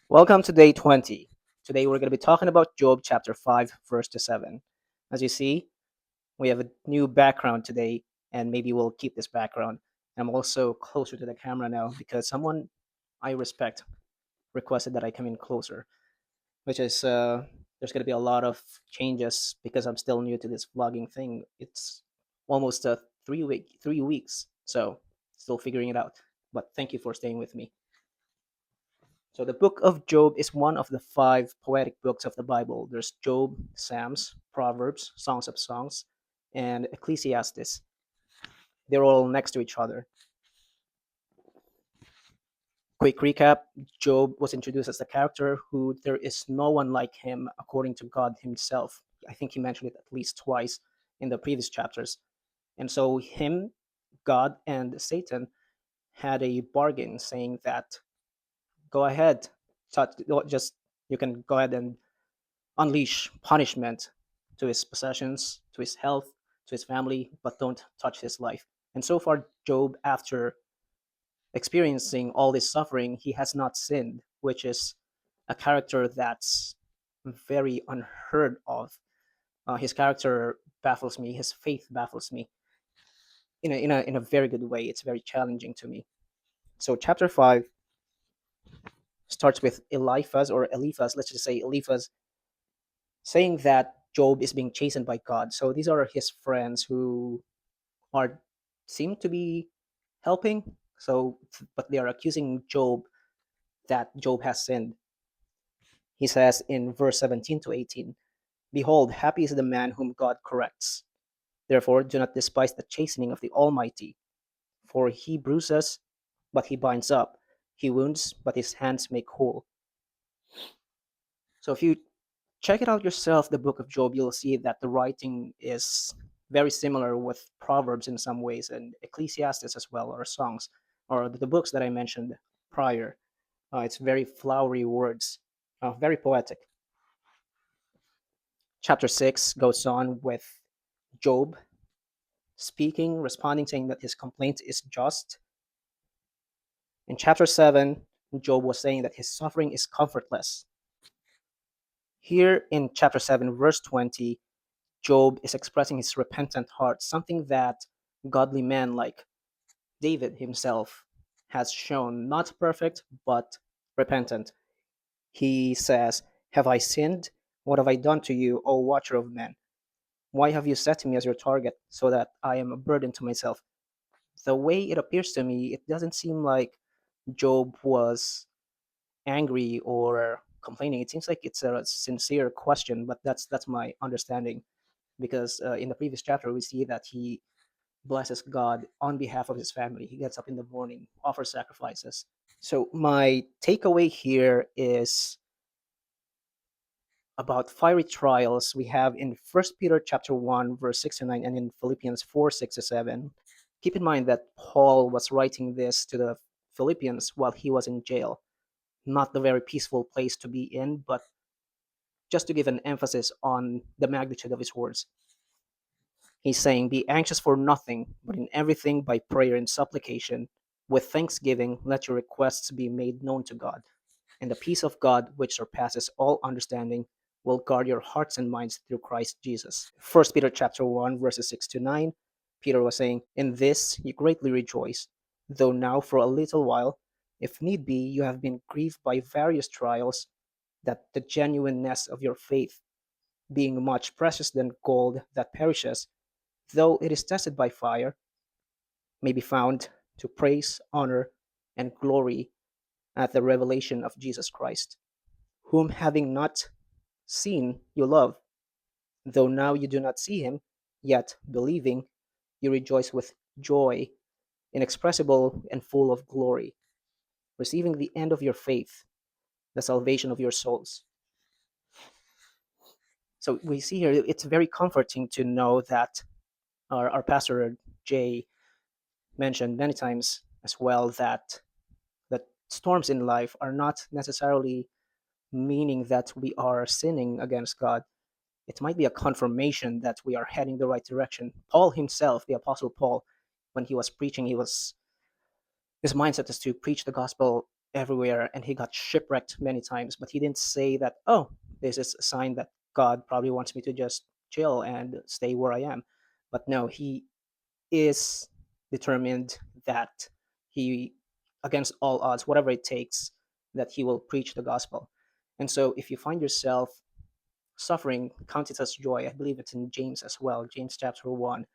Welcome to day 20. Today we're going to be talking about Job chapter 5, verse to 7. As you see, we have a new background today, and maybe we'll keep this background. I'm also closer to the camera now because someone I respect requested that I come in closer, which is there's going to be a lot of changes because I'm still new to this vlogging thing. It's almost 3 weeks, so still figuring it out. But thank you for staying with me. So the book of Job is one of the five poetic books of the Bible. There's Job, Psalms, Proverbs, Songs of Songs, and Ecclesiastes. They're all next to each other. Quick recap: Job was introduced as a character who there is no one like him according to God himself. I think he mentioned it at least twice in the previous chapters. And so him, God, and Satan had a bargain saying that go ahead, just you can go ahead and unleash punishment to his possessions, to his health, to his family, but don't touch his life. And so far, Job, after experiencing all this suffering, he has not sinned, which is a character that's very unheard of. His character baffles me. His faith baffles me in a very good way. It's very challenging to me. So chapter 5 starts with Eliphaz. Let's just say Eliphaz saying that Job is being chastened by God. So these are his friends who are seem to be helping. So, but they are accusing Job that Job has sinned. He says in verse 17 to 18, "Behold, happy is the man whom God corrects. Therefore, do not despise the chastening of the Almighty, for he bruises, but he binds up. He wounds, but his hands make whole." So if you check it out yourself, the book of Job, you'll see that the writing is very similar with Proverbs in some ways and Ecclesiastes as well, or Songs, or the books that I mentioned prior. It's very flowery words, very poetic. Chapter 6 goes on with Job speaking, responding, saying that his complaint is just. In chapter 7, Job was saying that his suffering is comfortless. Here in chapter 7, verse 20, Job is expressing his repentant heart, something that godly men like David himself has shown not perfect, but repentant. He says, "Have I sinned? What have I done to you, O watcher of men? Why have you set me as your target so that I am a burden to myself?" The way it appears to me, it doesn't seem like Job was angry or complaining. It seems like it's a sincere question, but that's my understanding because in the previous chapter we see that he blesses God on behalf of his family. He gets up in the morning, offers sacrifices. So my takeaway here is about fiery trials we have in First Peter chapter 1 verse 6 to 9 and in Philippians 4 6 to 7. Keep in mind that Paul was writing this to the Philippians while he was in jail. Not the very peaceful place to be in, but just to give an emphasis on the magnitude of his words. He's saying, "Be anxious for nothing, but in everything by prayer and supplication, with thanksgiving, let your requests be made known to God. And the peace of God, which surpasses all understanding, will guard your hearts and minds through Christ Jesus." First Peter chapter 1, verses 6 to 9, Peter was saying, "In this you greatly rejoice, though now for a little while, if need be, you have been grieved by various trials, that the genuineness of your faith, being much precious than gold that perishes, though it is tested by fire, may be found to praise, honor, and glory at the revelation of Jesus Christ, whom having not seen you love, though now you do not see him, yet believing, you rejoice with joy inexpressible and full of glory, receiving the end of your faith, the salvation of your souls." So we see here it's very comforting to know that our pastor Jay mentioned many times as well that storms in life are not necessarily meaning that we are sinning against God. It might be a confirmation that we are heading the right direction. Paul himself, the apostle Paul, when he was preaching, his mindset is to preach the gospel everywhere and he got shipwrecked many times, but he didn't say that, oh, this is a sign that God probably wants me to just chill and stay where I am. But no, he is determined that he, against all odds, whatever it takes, that he will preach the gospel. And so if you find yourself suffering, count it as joy. I believe it's in James as well, James chapter 1.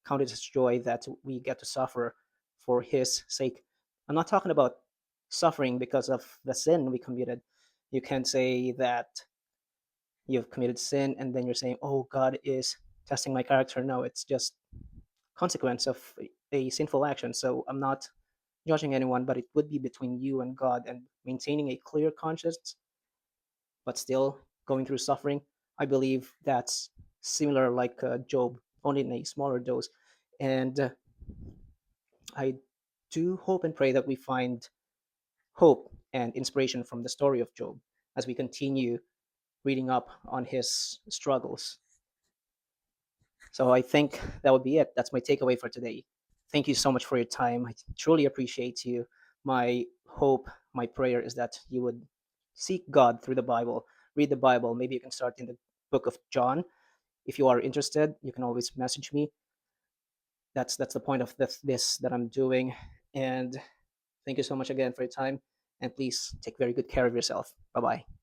Count it as joy that we get to suffer for his sake. I'm not talking about suffering because of the sin we committed. You can't say that you've committed sin and then you're saying, oh, God is testing my character. No, it's just consequence of a sinful action. So I'm not judging anyone, but it would be between you and God, and maintaining a clear conscience but still going through suffering. I believe that's similar like Job, only in a smaller dose. And I do hope and pray that we find hope and inspiration from the story of Job as we continue reading up on his struggles. So I think that would be it. That's my takeaway for today. Thank you so much for your time. I truly appreciate you. My hope, my prayer is that you would seek God through the Bible, read the Bible. Maybe you can start in the book of John. If you are interested, you can always message me. That's the point of this that I'm doing. And thank you so much again for your time. And please take very good care of yourself. Bye bye.